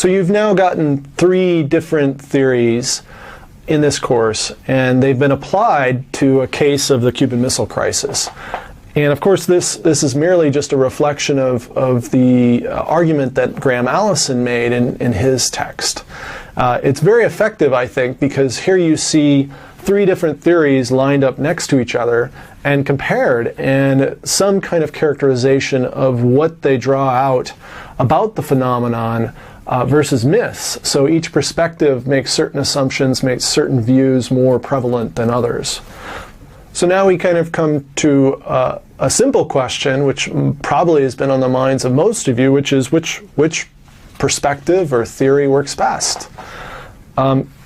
So you've now gotten 3 different theories in this course, and they've been applied to a case of the Cuban Missile Crisis. And of course, this is merely just a reflection of the argument that Graham Allison made in his text. It's very effective, I think, because here you see 3 different theories lined up next to each other and compared, and some kind of characterization of what they draw out about the phenomenon versus myths. So each perspective makes certain assumptions, makes certain views more prevalent than others. So now we kind of come to a simple question, which probably has been on the minds of most of you, which is which perspective or theory works best?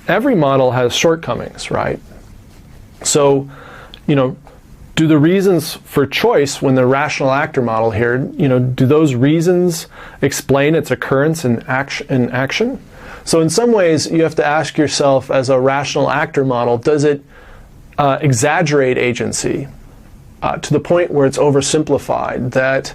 Every model has shortcomings, right? So, do the reasons for choice when the rational actor model here, do those reasons explain its occurrence in action? So in some ways, you have to ask yourself, as a rational actor model, does it exaggerate agency to the point where it's oversimplified, that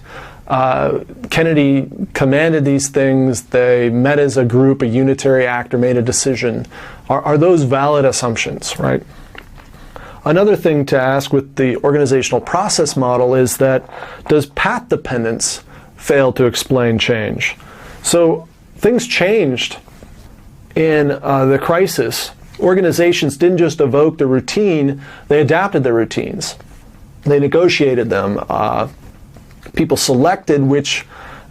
Kennedy commanded these things, they met as a group, a unitary actor made a decision? Are those valid assumptions, right? Another thing to ask with the organizational process model is that, does path dependence fail to explain change? So things changed in the crisis. Organizations didn't just evoke the routine, they adapted the routines. They negotiated them. People selected which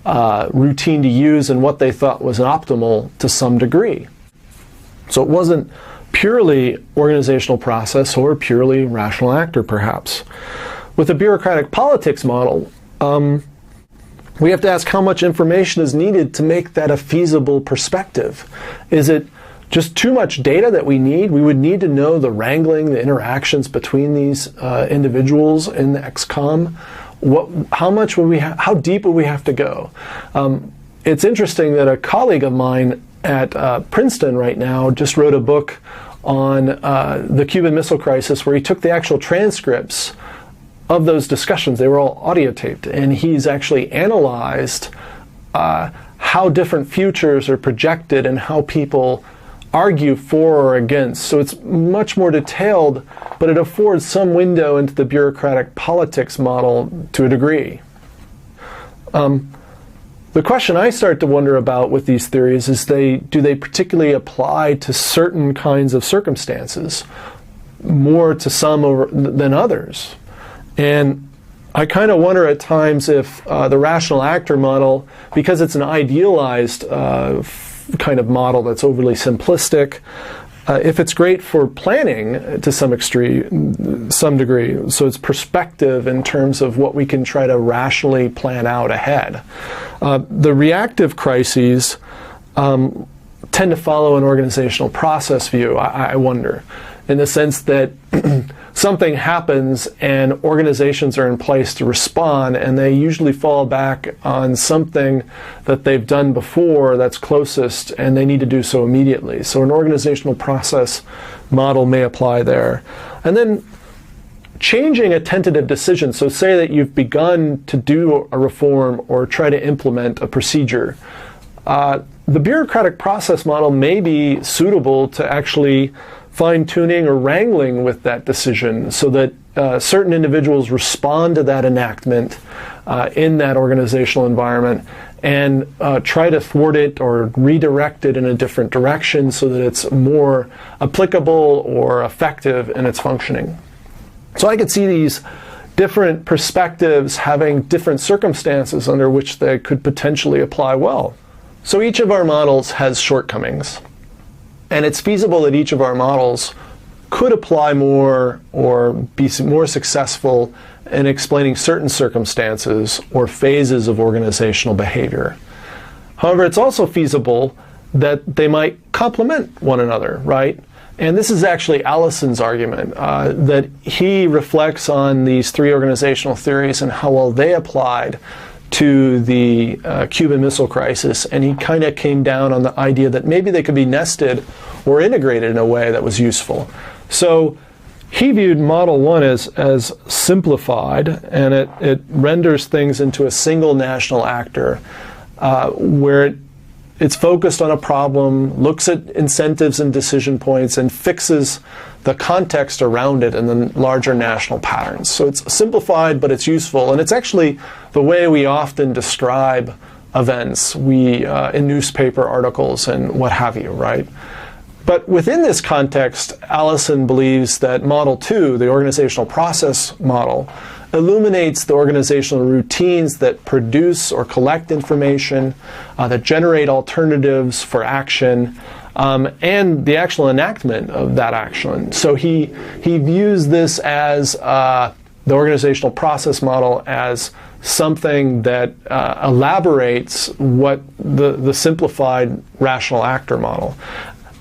routine to use and what they thought was optimal to some degree. So it wasn't purely organizational process or purely rational actor, perhaps. With the bureaucratic politics model, we have to ask how much information is needed to make that a feasible perspective. Is it just too much data that we need? We would need to know the wrangling, the interactions between these individuals in the XCOM. How deep would we have to go? It's interesting that a colleague of mine at Princeton right now just wrote a book on the Cuban Missile Crisis, where he took the actual transcripts of those discussions. They were all audio taped, and he's actually analyzed how different futures are projected and how people argue for or against. So it's much more detailed, but it affords some window into the bureaucratic politics model to a degree. The question I start to wonder about with these theories is, do they particularly apply to certain kinds of circumstances, more to some than others? And I kind of wonder at times if the rational actor model, because it's an idealized kind of model that's overly simplistic, if it's great for planning to some degree, so it's perspective in terms of what we can try to rationally plan out ahead. The reactive crises tend to follow an organizational process view, I wonder, in the sense that something happens and organizations are in place to respond, and they usually fall back on something that they've done before that's closest, and they need to do so immediately. So an organizational process model may apply there. And then changing a tentative decision, so say that you've begun to do a reform or try to implement a procedure, the bureaucratic process model may be suitable to actually fine-tuning or wrangling with that decision, so that certain individuals respond to that enactment in that organizational environment and try to thwart it or redirect it in a different direction so that it's more applicable or effective in its functioning. So I could see these different perspectives having different circumstances under which they could potentially apply well. So each of our models has shortcomings. And it's feasible that each of our models could apply more or be more successful in explaining certain circumstances or phases of organizational behavior. However, it's also feasible that they might complement one another, right? And this is actually Allison's argument, that he reflects on these 3 organizational theories and how well they applied to the Cuban Missile Crisis, and he kind of came down on the idea that maybe they could be nested or integrated in a way that was useful. So he viewed Model 1 as simplified, and it renders things into a single national actor, where it's focused on a problem, looks at incentives and decision points, and fixes the context around it and the larger national patterns. So it's simplified, but it's useful, and it's actually the way we often describe events in newspaper articles and what have you, right? But within this context, Allison believes that Model 2, the organizational process model, illuminates the organizational routines that produce or collect information, that generate alternatives for action, and the actual enactment of that action. So he views this as the organizational process model as something that elaborates what the simplified rational actor model.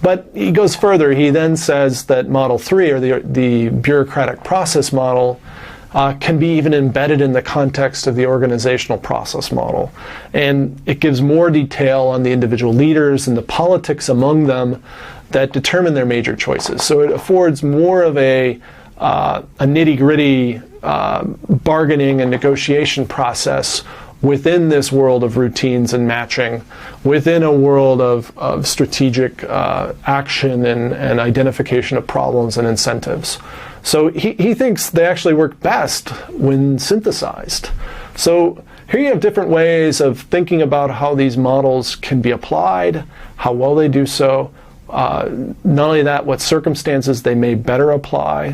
But he goes further. He then says that Model 3, or the bureaucratic process model, can be even embedded in the context of the organizational process model. And it gives more detail on the individual leaders and the politics among them that determine their major choices. So it affords more of a nitty-gritty bargaining and negotiation process within this world of routines and matching, within a world of strategic action and identification of problems and incentives. So he thinks they actually work best when synthesized. So here you have different ways of thinking about how these models can be applied, how well they do so. Not only that, what circumstances they may better apply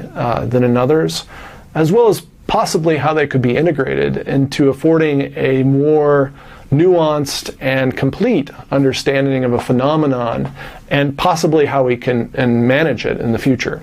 than in others, as well as possibly how they could be integrated into affording a more nuanced and complete understanding of a phenomenon, and possibly how we can manage it in the future.